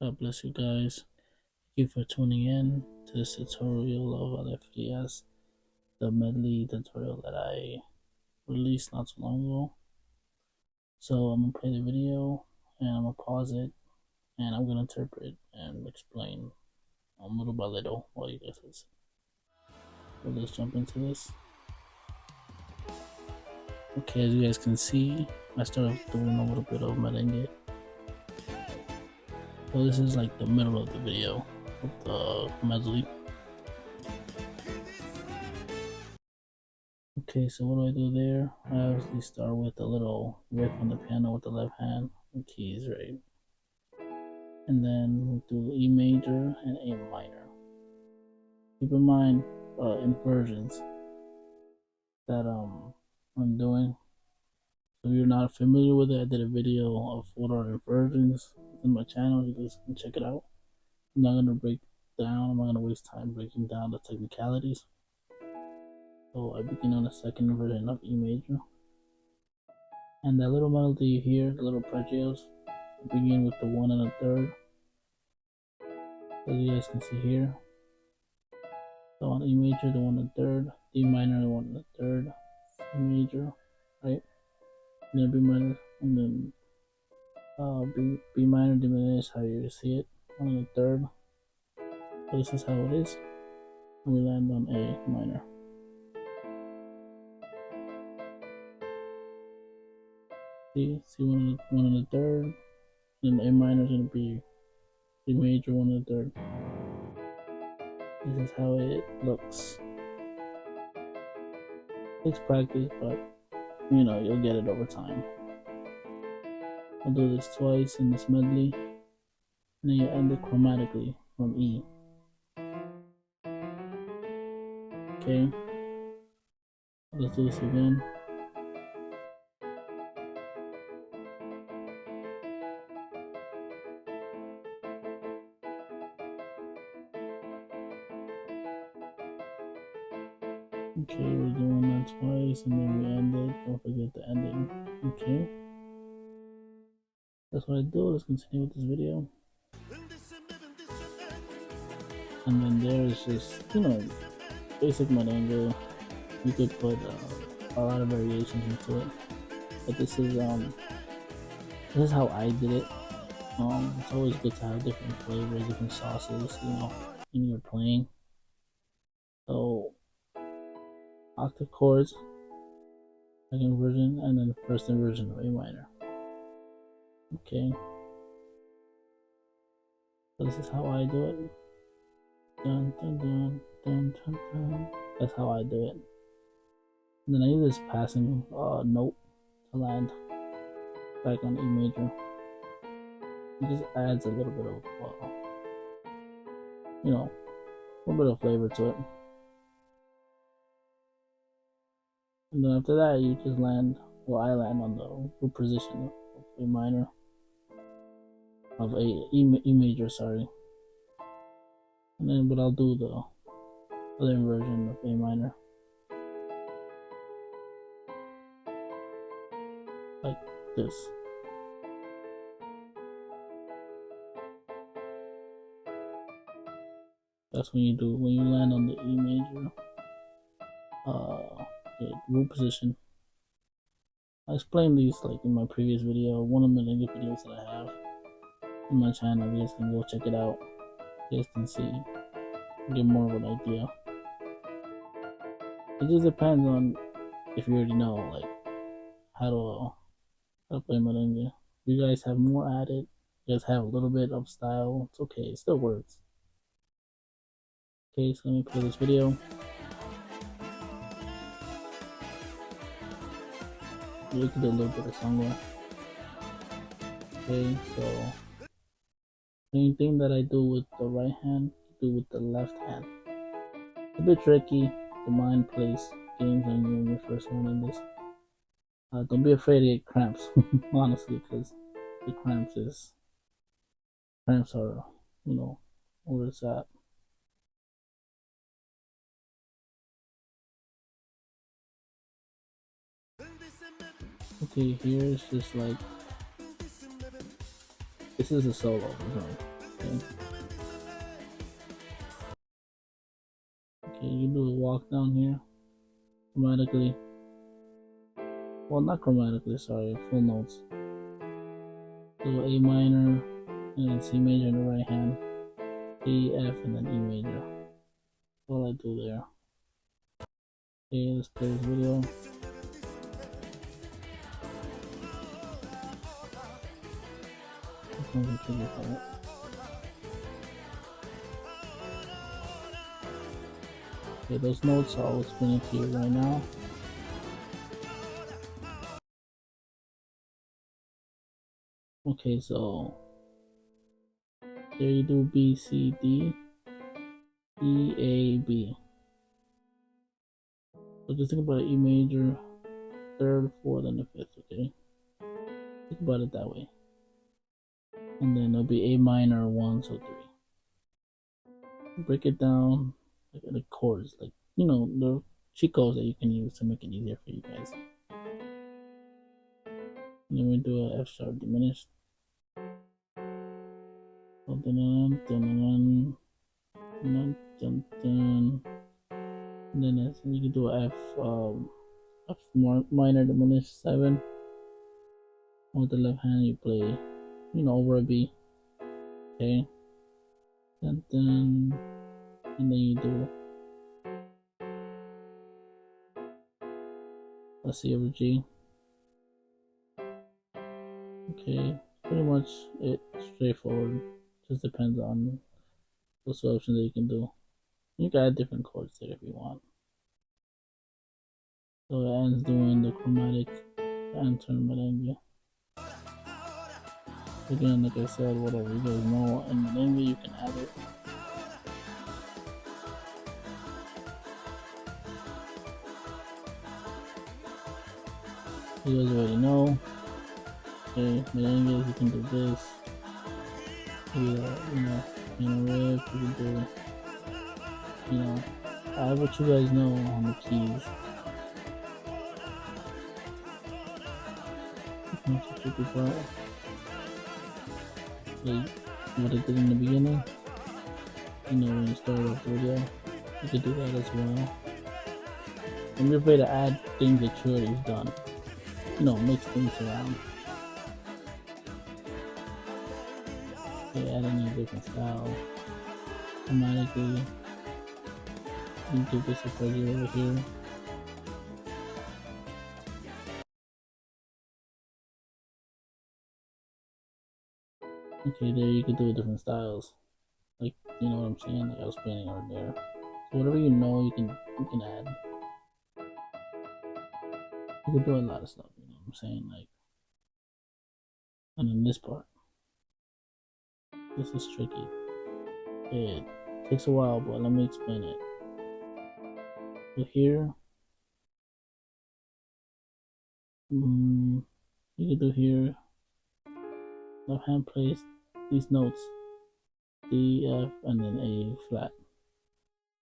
God bless you guys. Thank you for tuning in to this tutorial of Alett Frias, the medley tutorial that I released not too long ago. So I'm gonna play the video and I'm gonna pause it and I'm gonna interpret and explain little by little while you guys listen. So let's jump into this. Okay, as you guys can see, I started doing a little bit of merengue. So this is like the middle of the video of the medley. Okay, so what do I do there? I obviously start with a little riff on the piano with the left hand and keys, right? And then we do E major and A minor. Keep in mind inversions that I'm doing. So if you're not familiar with it, I did a video of what are inversions in my channel. You guys can check it out. I'm not gonna I'm not gonna waste time breaking down the technicalities. So I begin on the second inversion of E major. And that little melody you hear, the little pregios, begin with the 1 and a third. As you guys can see here. So on E major, the 1 and third, D minor, the 1 and the third, C major, right? And then B minor, and then B minor diminished, how you see it, 1 and the third. So this is how it is. And we land on A minor. See 1 and the third, and A minor is gonna be C major, 1 and the third. This is how it looks. Takes practice, but you know, you'll get it over time. I'll do this twice in this medley, and then you end it chromatically from E. Okay, let's do this again. Okay, we're doing that twice, and then we end it. Don't forget the ending. Okay, that's what I do. Let's continue with this video. And then there is just, you know, basic merengue. You could put a lot of variations into it, but this is how I did it. It's always good to have different flavors, different sauces, you know, in your playing. So octave chords, second version, and then first inversion of A minor. Okay, so this is how I do it. Dun dun dun dun dun dun. That's how I do it. And then I use this passing note to land back on E major. It just adds a little bit of, you know, a little bit of flavor to it. And then after that, you just land, well, I land on the root position of A minor, of E major, sorry. And then, but I'll do the other inversion of A minor, like this. That's when you land on the E major, the root position. I explained these like in my previous video, one of the videos that I have on my channel. You guys can go check it out. You guys can see, get more of an idea. It just depends on if you already know like how to play merengue. If you guys have more at it, you guys have a little bit of style, it's okay, it still works. Okay, so let me play this video. You can do a little bit of songwriting. Okay, so same thing that I do with the right hand, do with the left hand. It's a bit tricky. The mind plays games on you when you're first learning this. Don't be afraid to get cramps, honestly, because the cramps are, you know, where it's at. Okay, here's just like, this is a solo. Okay. Okay, you do a walk down here chromatically. Well, not chromatically, sorry, full notes. Do A minor, and then C major in the right hand, E, F, and then E major. That's all I do there. Okay, let's play this video. Okay, those notes I'll explain it to you right now. Okay, so there you do B, C, D, E, A, B. So just think about it, E major, third, fourth, and the fifth, okay? Think about it that way. And then it'll be A minor, 1, so 3. Break it down like the chords, like, you know, the cheat codes that you can use to make it easier for you guys. And then we do a F sharp diminished. Dun, dun, dun, dun, dun, dun. And then you can do a F minor diminished 7. With the left hand you play, you know, over a B. Okay. Dun, dun. And then you do a C over G. Okay, pretty much it's straightforward. Just depends on what selection that you can do. You can add different chords there if you want. So it ends doing the chromatic and turn merengue. Again, like I said, whatever you guys know in merengue, you can add it. You guys already know. Okay, merengue, you can do this. Yeah, you know, riff, you can do, you know, add what you guys know on the keys. That's a tricky part. Like what I did in the beginning, you know, when you start off the video, you could do that as well. And you're free to add things that you already done. You know, mix things around. You add any different style. Automatically, you do this arpeggio over here. Okay, there you can do different styles. Like, you know what I'm saying? Like I was playing over there. So whatever you know, you can add. You can do a lot of stuff. You know what I'm saying? Like, and then this part, this is tricky. It takes a while, but let me explain it. So here, you can do here. Left hand plays these notes, D, F, and then A flat.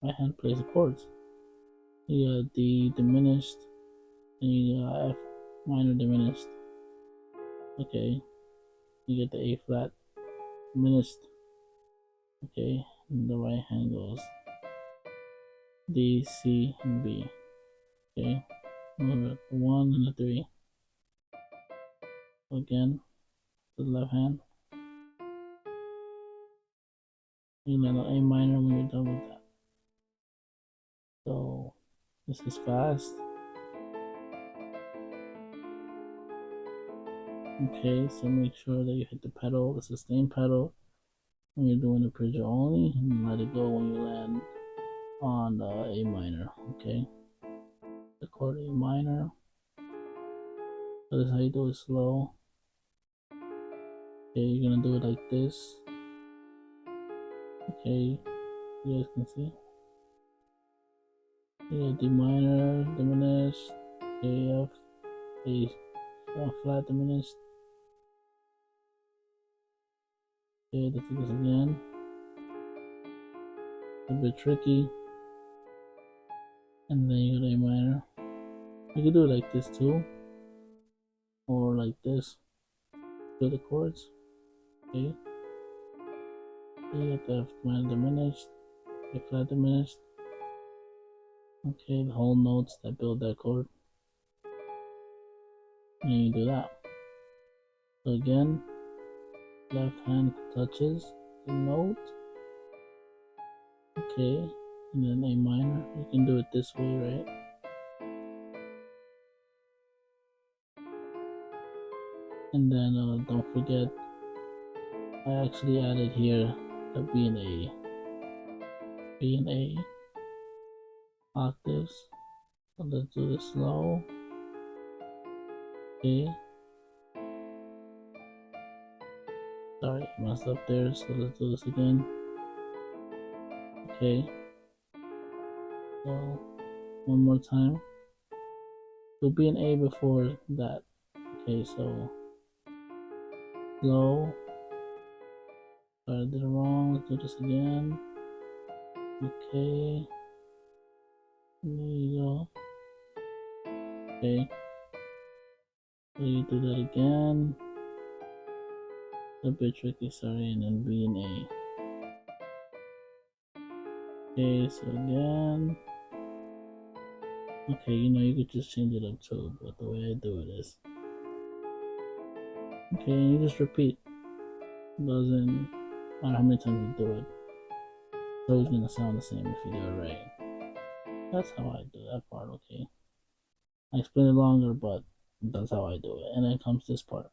Right hand plays the chords. You got D diminished, and you got F minor diminished. Okay, you get the A flat diminished. Okay, and the right hand goes D, C, and B. Okay, remember the 1 and the 3. Again, the left hand. You land on A minor when you're done with that. So this is fast. Okay, so make sure that you hit the pedal, the sustain pedal, when you're doing the arpeggio only, and let it go when you land on the A minor. Okay, the chord A minor. So this is how you do it slow. Okay, you're gonna do it like this. Okay, you guys can see. Yeah, D minor diminished, A F, A flat diminished. Okay, let's do this again. A bit tricky. And then you got A minor. You can do it like this too, or like this. Do the chords. Okay. Okay, the F minor diminished, A flat diminished. Okay, the whole notes that build that chord. And you do that. So again, left hand touches the note. Okay, and then A minor. You can do it this way, right? And then don't forget, I actually added here the B and A octaves. So let's do this slow. Okay. Sorry, I messed up there, so let's do this again. Okay. So one more time. There'll be an A before that. Okay, so slow. Sorry, I did it wrong. Let's do this again. Okay. There you go. Okay. So you do that again. It's a bit tricky, sorry, and then B and A. Okay, so again. Okay, you could just change it up too, but the way I do it is. Okay, and you just repeat. Doesn't matter how many times you do it. It's always gonna sound the same if you do it right. That's how I do that part, okay? I explain it longer, but that's how I do it. And then comes this part.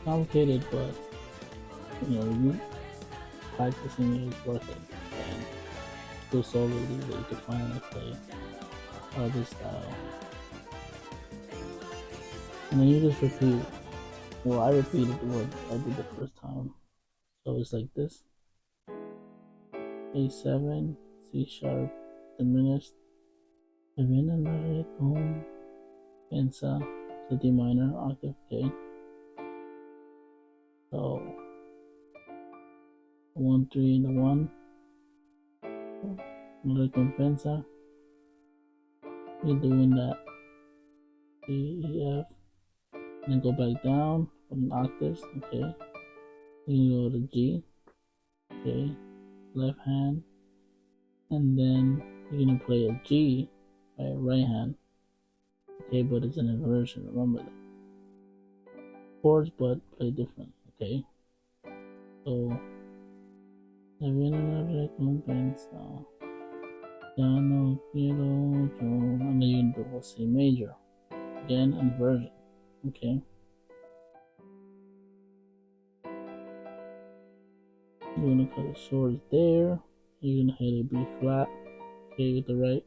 Complicated, but you practicing is worth it. And do solo that you could finally play this style. And then you just repeat. Well, I repeated what I did the first time. So it's like this. A7, C sharp, diminished, pensa, so D minor, octave, okay. So 1, 3, and the 1. Recompensa. You're doing that. C, E, F. And then go back down from octaves, okay. You go to G, okay. Left hand. And then you're gonna play a G by right hand. Okay, but it's an inversion, remember that. Chords, but play different, okay. So ya viene la recompensa. Ya no quiero yo. And then you do a C major. Again, inversion. Okay. You're gonna cut it short there. You're gonna hit a B flat. Okay, with the right.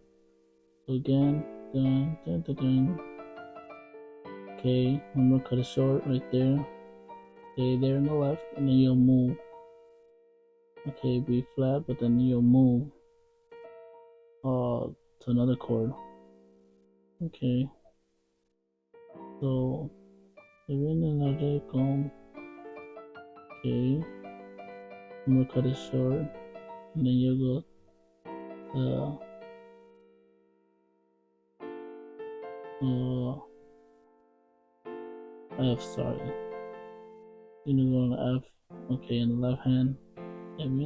So again, dun dun dun dun. Okay, I'm gonna cut it short right there. Okay, there on the left, and then you'll move. Okay, B flat, but then you'll move to another chord. Okay. So okay. I'm gonna cut it short, and then you go F. Sorry, you gonna go on the F. Okay, in the left hand. Okay, and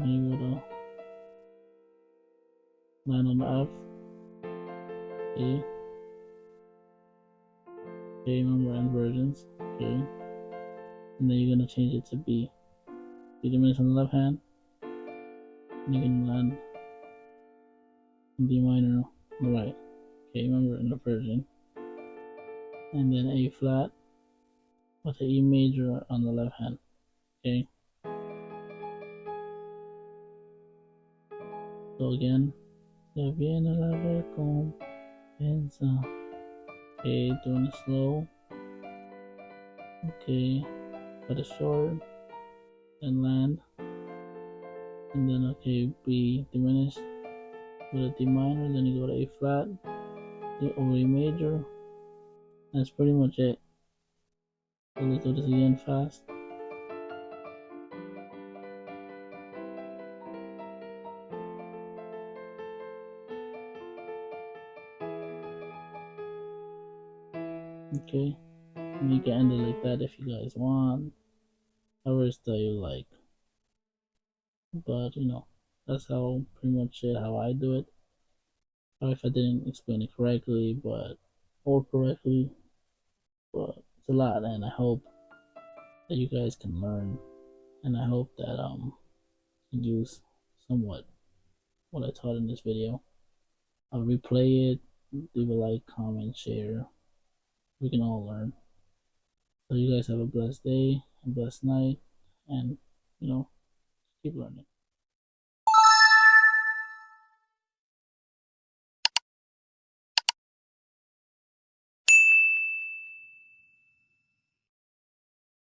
you go to land on the F. Okay. Okay, remember inversions. Okay. And then you're gonna change it to B. B diminished on the left hand. And you can land on B minor on the right. Okay, remember inversion. And then A flat with the E major on the left hand. Okay. So again, ya viene la recompensa. Okay, doing it slow. Okay, cut it short and land. And then okay, B diminished with a D minor, then you go to A flat, or A major. That's pretty much it. So let's do this again fast. Okay, and you can end it like that if you guys want, however style you like. But that's how pretty much it how I do it. Or if I didn't explain it correctly, but or correctly, but it's a lot, and I hope that you guys can learn, and I hope that you use somewhat what I taught in this video. I'll replay it, leave a like, comment, share. We can all learn. So you guys have a blessed day, a blessed night, and keep learning.